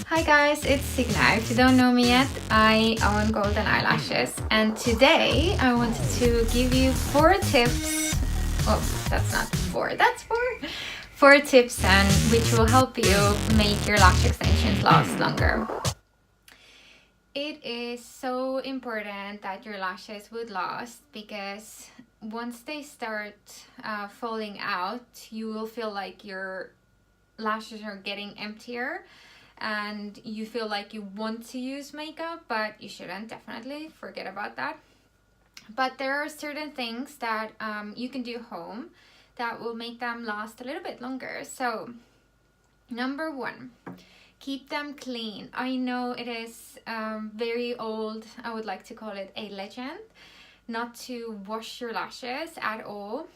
Hi guys, it's Signa. If you don't know me yet, I own Golden Eyelashes, and today I wanted to give you 4 tips. Oh, that's not 4, that's 4. 4 tips and which will help you make your lash extensions last longer. It is so important that your lashes would last because once they start falling out, you will feel like your lashes are getting emptier and you feel like you want to use makeup, but you shouldn't. Definitely forget about that. But there are certain things that you can do home that will make them last a little bit longer. So number 1, keep them clean. I know it is very old, I would like to call it a legend, not to wash your lashes at all,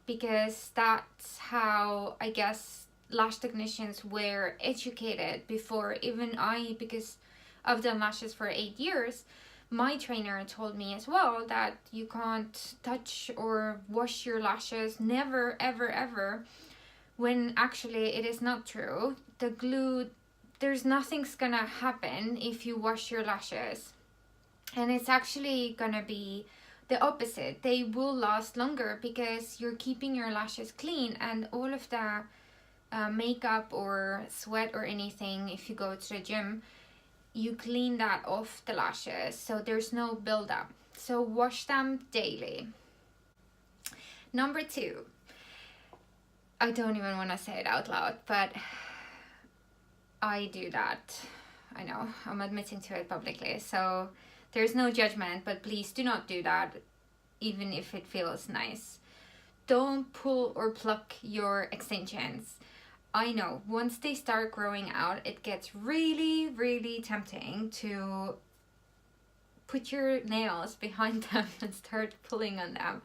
because that's how, I guess, lash technicians were educated before. Even I, because I've done lashes for 8 years, my trainer told me as well that you can't touch or wash your lashes, never ever ever, when actually it is not true. The glue, there's nothing's gonna happen if you wash your lashes, and it's actually gonna be the opposite. They will last longer because you're keeping your lashes clean, and all of the makeup or sweat or anything, if you go to the gym, you clean that off the lashes, so there's no buildup. So wash them daily. Number 2, I don't even want to say it out loud, but I do that. I know, I'm admitting to it publicly, so there's no judgment, but please do not do that, even if it feels nice. Don't pull or pluck your extensions. I know, once they start growing out, it gets really, really tempting to put your nails behind them and start pulling on them.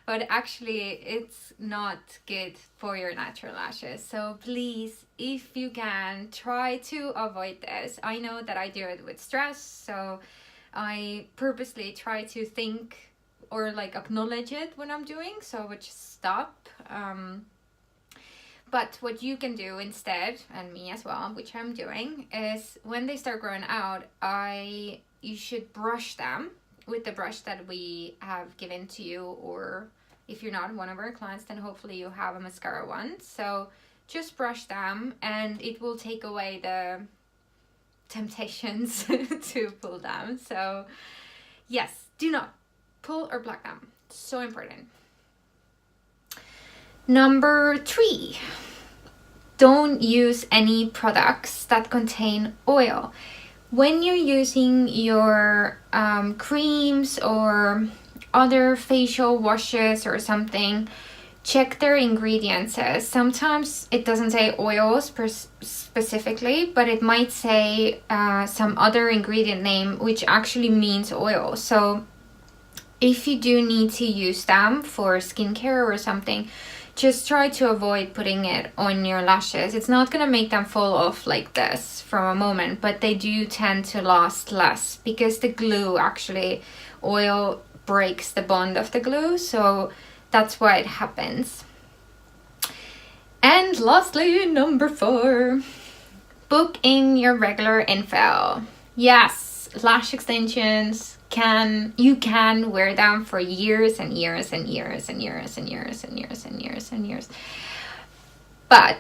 But actually, it's not good for your natural lashes. So please, if you can, try to avoid this. I know that I do it with stress, so I purposely try to think or like acknowledge it when I'm doing, so I would just stop. But what you can do instead, and me as well, which I'm doing, is when they start growing out, you should brush them with the brush that we have given to you, or if you're not one of our clients, then hopefully you have a mascara one. So just brush them and it will take away the temptations to pull them. So yes, do not pull or pluck them. So important. Number 3, don't use any products that contain oil. When you're using your creams or other facial washes or something, check their ingredients. Sometimes it doesn't say oils specifically, but it might say some other ingredient name which actually means oil. So if you do need to use them for skincare or something, just try to avoid putting it on your lashes. It's not going to make them fall off like this from a moment, but they do tend to last less because the glue, actually, oil breaks the bond of the glue, so that's why it happens. And lastly, number 4, book in your regular infill. Yes, lash extensions, you can wear them for years and years and years and years and years and years and years and years, but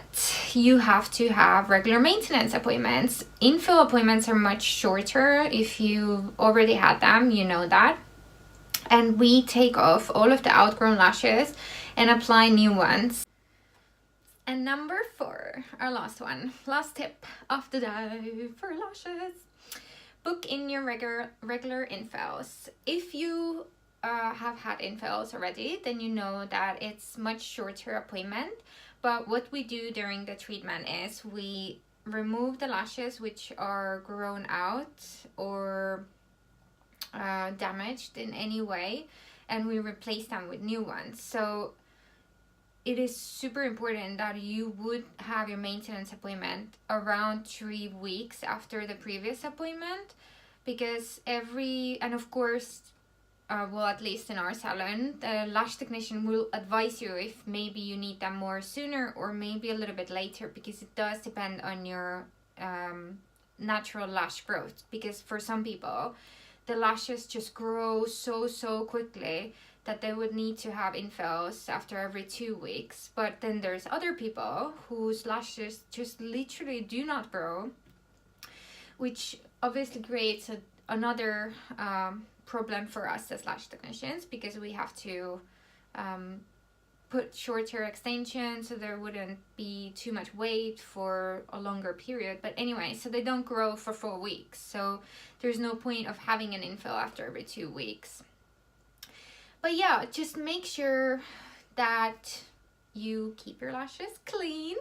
you have to have regular maintenance appointments. Infill appointments are much shorter. If you already had them, you know that. And we take off all of the outgrown lashes and apply new ones. And number 4, our last tip of the day for lashes: book in your regular infills. If you have had infills already, then you know that it's much shorter appointment. But what we do during the treatment is we remove the lashes which are grown out or damaged in any way, and we replace them with new ones. So it is super important that you would have your maintenance appointment around 3 weeks after the previous appointment, because and of course, well, at least in our salon, the lash technician will advise you if maybe you need them more sooner or maybe a little bit later, because it does depend on your natural lash growth, because for some people the lashes just grow so quickly that they would need to have infills after every 2 weeks. But then there's other people whose lashes just literally do not grow, which obviously creates another problem for us as lash technicians, because we have to put shorter extensions so there wouldn't be too much weight for a longer period. But anyway, so they don't grow for 4 weeks, so there's no point of having an infill after every 2 weeks. But yeah, just make sure that you keep your lashes clean.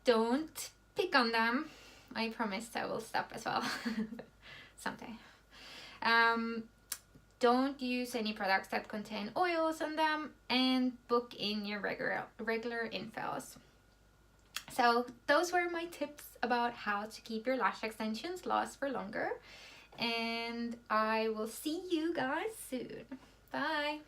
Don't pick on them. I promise I will stop as well someday. Don't use any products that contain oils on them, and book in your regular infills. So those were my tips about how to keep your lash extensions last for longer, and I will see you guys soon. Bye.